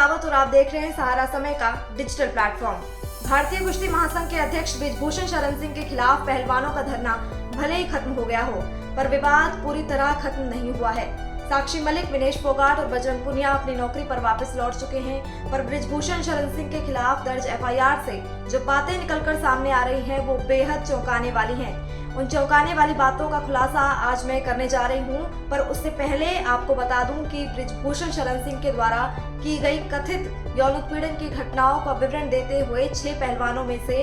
रावत और आप देख रहे हैं सहारा समय का डिजिटल प्लेटफॉर्म। भारतीय कुश्ती महासंघ के अध्यक्ष बृजभूषण शरण सिंह के खिलाफ पहलवानों का धरना भले ही खत्म हो गया हो, पर विवाद पूरी तरह खत्म नहीं हुआ है। साक्षी मलिक, विनेश फोगाट और बजरंग पुनिया अपनी नौकरी पर वापस लौट चुके हैं, पर बृजभूषण शरण सिंह के खिलाफ दर्ज एफआईआर से जो बातें निकलकर सामने आ रही हैं वो बेहद चौंकाने वाली हैं। उन चौंकाने वाली बातों का खुलासा आज मैं करने जा रही हूं, पर उससे पहले आपको बता दूं कि बृजभूषण शरण सिंह के द्वारा की गई कथित यौन उत्पीड़न की घटनाओं का विवरण देते हुए 6 पहलवानों में से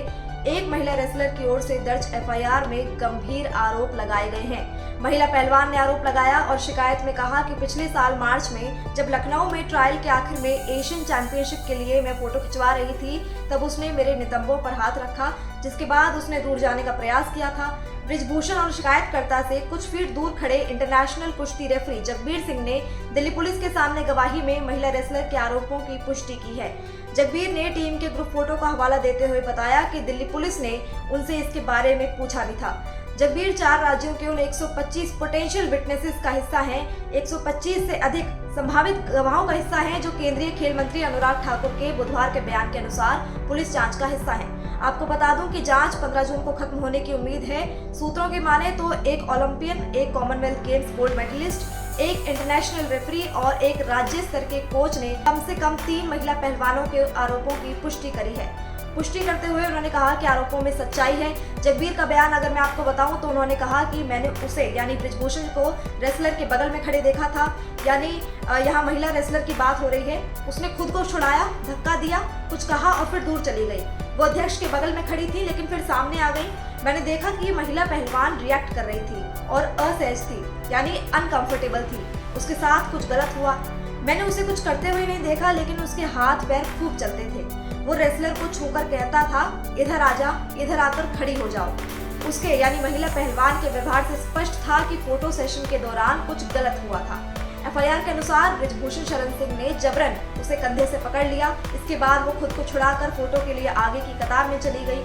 एक महिला रेसलर की ओर से दर्ज एफआईआर में गंभीर आरोप लगाए गए हैं। महिला पहलवान ने आरोप लगाया और शिकायत में कहा कि पिछले साल मार्च में जब लखनऊ में ट्रायल के आखिर में एशियन चैंपियनशिप के लिए मैं फोटो खिंचवा रही थी, तब उसने मेरे नितंबों पर हाथ रखा, जिसके बाद उसने दूर जाने का प्रयास किया था। बृजभूषण और शिकायतकर्ता से कुछ फीट दूर खड़े इंटरनेशनल कुश्ती रेफरी जगबीर सिंह ने दिल्ली पुलिस के सामने गवाही में महिला रेसलर के आरोपों की पुष्टि की है। जगबीर ने टीम के ग्रुप फोटो का हवाला देते हुए बताया कि दिल्ली पुलिस ने उनसे इसके बारे में पूछा भी था। जगबीर 4 राज्यों के उन 125 पोटेंशियल विटनेसेस का हिस्सा हैं। 125 से अधिक संभावित गवाहों का हिस्सा हैं, जो केंद्रीय खेल मंत्री अनुराग ठाकुर के बुधवार के बयान के अनुसार पुलिस जांच का हिस्सा हैं। आपको बता दूं कि जांच 15 जून को खत्म होने की उम्मीद है। सूत्रों की माने तो एक ओलंपियन, एक कॉमनवेल्थ गेम्स गोल्ड मेडलिस्ट, एक इंटरनेशनल रेफरी और एक राज्य स्तर के कोच ने कम से कम 3 महिला पहलवानों के आरोपों की पुष्टि करी है। पुष्टि करते हुए उन्होंने कहा कि आरोपों में सच्चाई है। जगबीर का बयान अगर मैं आपको बताऊं तो उन्होंने कहा कि मैंने उसे यानी बृजभूषण को रेसलर के बगल में खड़े देखा था, यानी यहाँ महिला रेसलर की बात हो रही है। उसने खुद को छुड़ाया, धक्का दिया, कुछ कहा और फिर दूर चली गई। वो अध्यक्ष के बगल में खड़ी थी लेकिन फिर सामने आ गई। मैंने देखा कि ये महिला पहलवान रिएक्ट कर रही थी और असहज थी, यानी अनकंफर्टेबल थी। उसके साथ कुछ गलत हुआ। मैंने उसे कुछ करते हुए नहीं देखा, लेकिन उसके हाथ पैर खूब चलते थे। वो रेसलर को छूकर कहता था, इधर आ जा, इधर आकर खड़ी हो जाओ। उसके यानी महिला पहलवान के व्यवहार से स्पष्ट था कि फोटो सेशन के दौरान कुछ गलत हुआ था। एफआईआर के अनुसार बृजभूषण शरण सिंह ने जबरन उसे कंधे से पकड़ लिया। इसके बाद वो खुद को छुड़ाकर फोटो के लिए आगे की कतार में चली गई।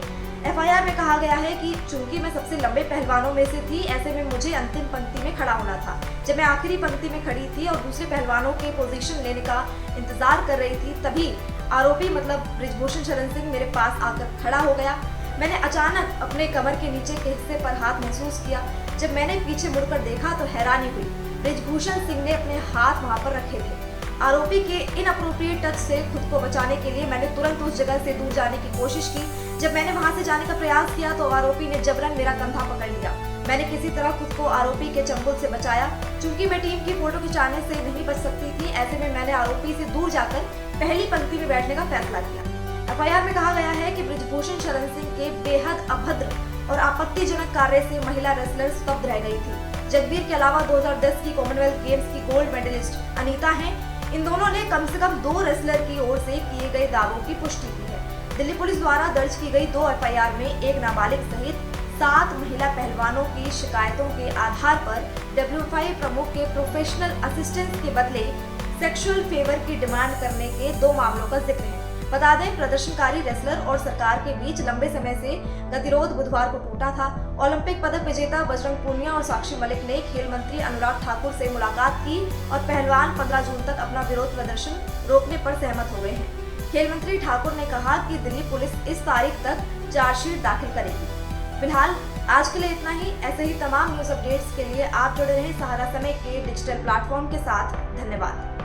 एफआईआर में कहा गया है कि चूंकि मैं सबसे लंबे पहलवानों में से थी, ऐसे में मुझे अंतिम पंक्ति में खड़ा होना था। जब मैं आखिरी पंक्ति में खड़ी थी और दूसरे पहलवानों के पोजीशन लेने का इंतजार कर रही थी, तभी आरोपी मतलब बृजभूषण शरण सिंह मेरे पास आकर खड़ा हो गया। मैंने अचानक अपने कमर के नीचे के हिस्से पर हाथ महसूस किया। जब मैंने पीछे मुड़कर देखा तो हैरानी हुई। बृजभूषण सिंह ने अपने हाथ वहां पर रखे थे। आरोपी के इनअप्रोप्रिएट टच से खुद को बचाने के लिए मैंने तुरंत उस जगह से दूर जाने की कोशिश की। जब मैंने वहां से जाने का प्रयास किया तो आरोपी ने जबरन मेरा कंधा पकड़ लिया। मैंने किसी तरह खुद को आरोपी के चंगुल से बचाया। चूंकि मैं टीम की फोटो खिंचाने से नहीं बच सकती थी, ऐसे में मैंने आरोपी से दूर जाकर पहली पंक्ति में बैठने का फैसला किया। एफआईआर में कहा गया है कि बृजभूषण शरण सिंह के बेहद अभद्र और आपत्तिजनक कार्य से महिला रेसलर स्तब्ध रह गई थी। जगबीर के अलावा 2010 की कॉमनवेल्थ गेम्स की गोल्ड मेडलिस्ट अनीता हैं। इन दोनों ने कम से कम 2 रेसलर की ओर से किए गए दावों की पुष्टि की है। दिल्ली पुलिस द्वारा दर्ज की गई 2 एफआईआर में एक नाबालिग सहित 7 महिला पहलवानों की शिकायतों के आधार पर WFI प्रमुख के प्रोफेशनल असिस्टेंस के बदले सेक्सुअल फेवर की डिमांड करने के 2 मामलों का जिक्र है। बता दें, प्रदर्शनकारी रेसलर और सरकार के बीच लंबे समय से गतिरोध बुधवार को टूटा था। ओलंपिक पदक विजेता बजरंग पुनिया और साक्षी मलिक ने खेल मंत्री अनुराग ठाकुर से मुलाकात की और पहलवान 15 जून तक अपना विरोध प्रदर्शन रोकने पर सहमत हो गए हैं। खेल मंत्री ठाकुर ने कहा कि दिल्ली पुलिस इस तारीख तक चार्जशीट दाखिल करेगी। फिलहाल आज के लिए इतना ही। ऐसे ही तमाम न्यूज अपडेट्स के लिए आप जुड़े रहें सहारा समय के डिजिटल प्लेटफॉर्म के साथ। धन्यवाद।